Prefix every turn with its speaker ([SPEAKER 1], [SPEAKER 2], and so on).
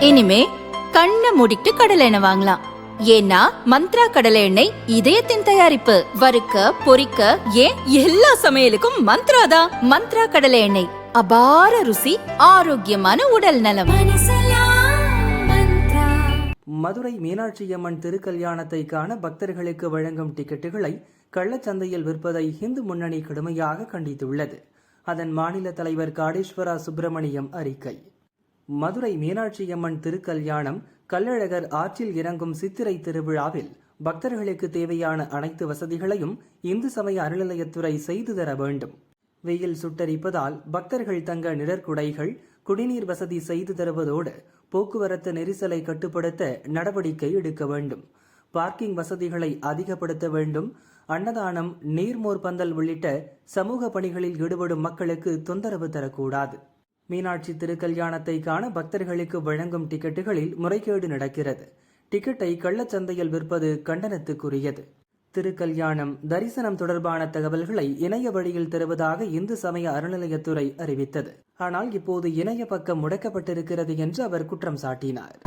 [SPEAKER 1] இனிமே கண்ணை மூடிட்டு கடலை எண்ணெய் வாங்கலாம். ஏன்னா மந்த்ரா கடலை எண்ணெய் இதயத்தின் தயாரிப்பு. வறுக்க பொரிக்க ஏன் எல்லா சமையலுக்கும் மந்த்ரா தான். மந்த்ரா கடலை எண்ணெய், அபார ருசி, ஆரோக்கியமான உடல் நலம்.
[SPEAKER 2] மதுரை மீனாட்சியம்மன் திருக்கல்யாணத்தை காண பக்தர்களுக்கு வழங்கும் டிக்கெட்டுகளை கள்ளச்சந்தையில் விற்பதை இந்து முன்னணி கடுமையாக கண்டித்துள்ளது. அதன் மாநில தலைவர் காடேஸ்வரா சுப்பிரமணியம் அறிக்கை. மதுரை மீனாட்சியம்மன் திருக்கல்யாணம் கள்ளழகர் ஆற்றில் இறங்கும் சித்திரை திருவிழாவில் பக்தர்களுக்கு தேவையான அனைத்து வசதிகளையும் இந்து சமய அறநிலையத்துறை செய்து தர வேண்டும். வெயில் சுட்டரிப்பதால் பக்தர்கள் தங்க நிழற்குடைகள், குடிநீர் வசதி செய்து தருவதோடு போக்குவரத்து நெரிசலை கட்டுப்படுத்த நடவடிக்கை எடுக்க வேண்டும். பார்க்கிங் வசதிகளை அதிகப்படுத்த வேண்டும். அன்னதானம், நீர்மோர் பந்தல் உள்ளிட்ட சமூக பணிகளில் ஈடுபடும் மக்களுக்கு தொந்தரவு தரக்கூடாது. மீனாட்சி திருக்கல்யாணத்தை காண பக்தர்களுக்கு வழங்கும் டிக்கெட்டுகளில் முறைகேடு நடக்கிறது. டிக்கெட்டை கள்ளச்சந்தையில் விற்பது கண்டனத்துக்குரியது. திருக்கல்யாணம் தரிசனம் தொடர்பான தகவல்களை இணைய வழியில் தருவதாக இந்து சமய அறநிலையத்துறை அறிவித்தது. ஆனால் இப்போது இணைய பக்கம் முடக்கப்பட்டிருக்கிறது என்று அவர் குற்றம் சாட்டினார்.